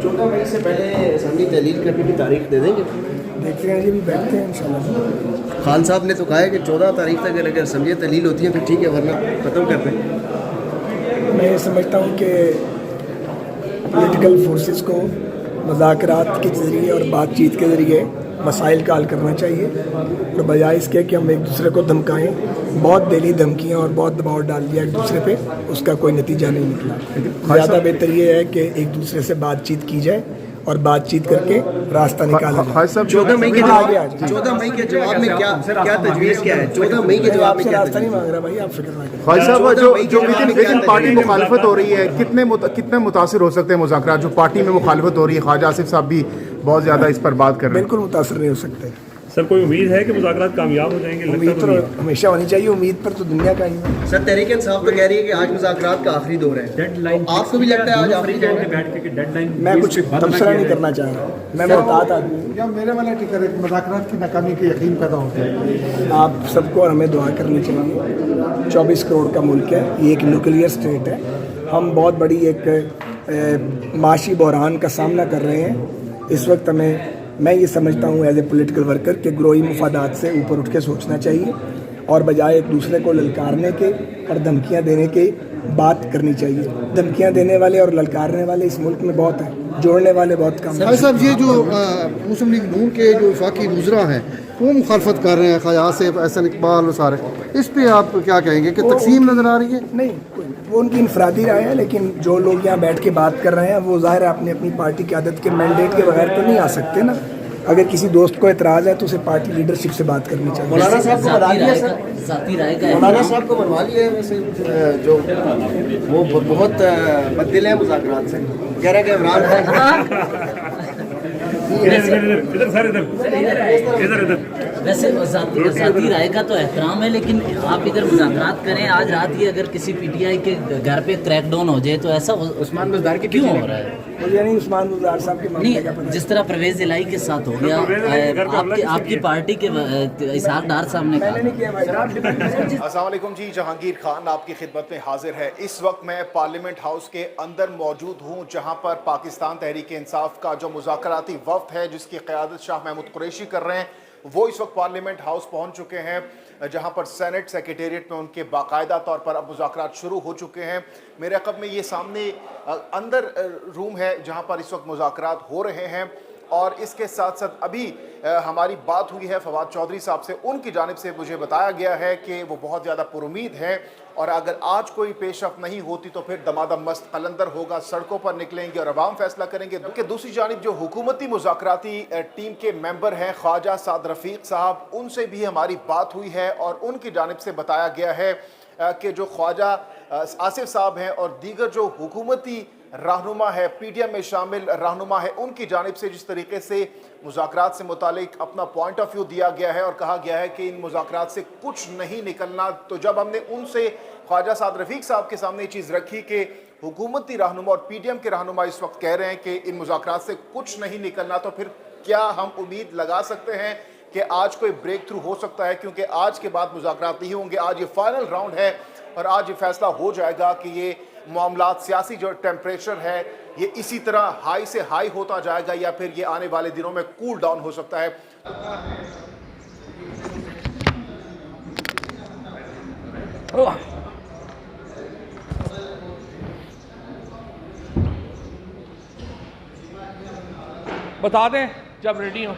14 मई से पहले असम्बली तहलील करने की तारीख दे देंगे? देखते हैं जी, भी बैठते हैं इंशाल्लाह। खान साहब ने तो कहा है कि 14 तारीख तक अगर असम्बली तहलील होती है फिर ठीक है, वरना ख़त्म कर दें। मैं समझता हूँ कि पॉलिटिकल फोर्सेस को मुज़ाकरात के ज़रिए और बातचीत के ज़रिए मसाइल का हल करना चाहिए, और बजाय इसके कि हम एक दूसरे को धमकाएं। बहुत दिली धमकियां और बहुत दबाव डाल दिया एक दूसरे पे, उसका कोई नतीजा नहीं निकला। ज़्यादा बेहतर ये है कि एक दूसरे से बातचीत की जाए और बातचीत करके रास्ता निकाला जाए। 14 मई के जवाब में क्या तजवीज़ क्या है? 14 मई के जवाब में रास्ता नहीं मांग रहा भाई, आप फिक्र ना करें। ख्वाजा साहब, जो लेकिन पार्टी मुखालफत हो रही है, कितने मुतासिर हो सकते हैं मुज़ाकरात? जो पार्टी में मुखालफत हो रही है, ख्वाजा आसिफ साहब भी बहुत ज़्यादा इस पर बात कर रहे हैं। बिल्कुल मुतासर नहीं हो सकते सर। कोई उम्मीद है कि मुज़ाकरात कामयाब हो जाएंगे? उम्मीद तो हमेशा होनी चाहिए, उम्मीद पर तो दुनिया का ही है। सर, तहरीक इंसाफ तो कह रही है कि आज मुज़ाकरात का आखिरी दौर है, डेडलाइन आपको भी लगता है आज आखिरी दौर है? बैठ के डेडलाइन मैं कुछ तबसरा नहीं करना चाह रहा, मैं मोहतात आदमी हूँ। या मेरे वाला टिकर एक मुज़ाकरात की नाकामी के यकीन पैदा होता है। आप सबको और हमें दुआ करनी चाहिए। 24 करोड़ का मुल्क है, ये एक न्यूक्लियर स्टेट है। हम बहुत बड़ी एक माशी बहरान का सामना कर रहे हैं इस वक्त। मैं ये समझता हूँ एज ए पॉलिटिकल वर्कर कि ग्रोई मुफादात से ऊपर उठ के सोचना चाहिए, और बजाय एक दूसरे को ललकारने के और धमकियाँ देने के बात करनी चाहिए। धमकियाँ देने वाले और ललकारने वाले इस मुल्क में बहुत हैं, जोड़ने वाले बहुत कम हैं। साहब, ये जो मुस्लिम लीग नून के जो वफाकी वुज़रा हैं वो मुखालफत कर रहे हैं, ख्वाजा आसिफ, एहसन इकबाल और सारे, इस पे आप क्या कहेंगे कि तकसीम नज़र आ रही है? नहीं, वो उनकी इनफरादी राय है, लेकिन जो लोग यहाँ बैठ के बात कर रहे हैं वो ज़ाहिर है अपनी अपनी पार्टी की आदत के मैंडेट के बगैर तो नहीं आ सकते ना। अगर किसी दोस्त को एतराज़ है तो उसे पार्टी लीडरशिप से बात करनी चाहिए। मौलाना साहब को बना लिया सर, मौलाना साहब को बनवा लिया है वैसे, जो वो बहुत बददिल है मुज़ाकरात से, कह रहे हैं कि इमरान वैसे ज़ाती राय का तो एहतराम है, लेकिन आप इधर मुज़ाकरात करें। आज रात ही अगर किसी पीटीआई के घर पे क्रैकडाउन हो जाए तो ऐसा उस्मान बुज़दार के क्यों हो रहा है? मुझे नहीं उस्मान बुज़दार साहब के मामले का पता। जिस तरह परवेज़ इलाही के साथ हो गया, आपकी पार्टी के इसहाक डार साहब ने कहा। अस्सलाम वालेकुम जी, जहांगीर खान आपकी खिदमत में हाजिर है। इस वक्त मैं पार्लियामेंट हाउस के अंदर मौजूद हूँ, जहाँ पर पाकिस्तान तहरीक इंसाफ का जो मुज़ाकराती वफ़द है जिसकी क़यादत शाह महमूद कुरैशी कर रहे हैं, वो इस वक्त पार्लियामेंट हाउस पहुँच चुके हैं, जहाँ पर सेनेट सेक्रेटेरिएट में उनके बाकायदा तौर पर अब मुज़ाकरात शुरू हो चुके हैं। मेरे अक़ब में ये सामने अंदर रूम है जहाँ पर इस वक्त मुज़ाकरात हो रहे हैं, और इसके साथ साथ अभी हमारी बात हुई है फवाद चौधरी साहब से। उनकी जानिब से मुझे बताया गया है कि वो बहुत ज़्यादा पुरुमीद हैं, और अगर आज कोई पेशरफ नहीं होती तो फिर दमादम मस्त कलंदर होगा, सड़कों पर निकलेंगे और अवाम फैसला करेंगे। कि दूसरी जानिब जो हुकूमती मुज़ाकराती टीम के मेंबर हैं ख्वाजा साद रफ़ीक साहब, उनसे भी हमारी बात हुई है, और उनकी जानिब से बताया गया है कि जो ख्वाजा आसिफ साहब हैं और दीगर जो हुकूमती रहनुमा है, पीडीएम में शामिल रहनुमा है, उनकी जानिब से जिस तरीके से मुज़ाकरात से मुतालिक अपना पॉइंट ऑफ व्यू दिया गया है और कहा गया है कि इन मुज़ाकरात से कुछ नहीं निकलना, तो जब हमने उनसे ख्वाजा साद रफ़ीक साहब के सामने ये चीज़ रखी कि हुकूमती रहनुमा और पीडीएम के रहनुमा इस वक्त कह रहे हैं कि इन मुज़ाकरात से कुछ नहीं निकलना, तो फिर क्या हम उम्मीद लगा सकते हैं कि आज कोई ब्रेक थ्रू हो सकता है? क्योंकि आज के बाद मुज़ाकरात नहीं होंगे, आज ये फाइनल राउंड है और आज ये फैसला हो जाएगा कि ये मामलात, सियासी जो टेम्परेचर है ये इसी तरह हाई से हाई होता जाएगा या फिर ये आने वाले दिनों में कूल डाउन हो सकता है। बता दें जब रेडी हो।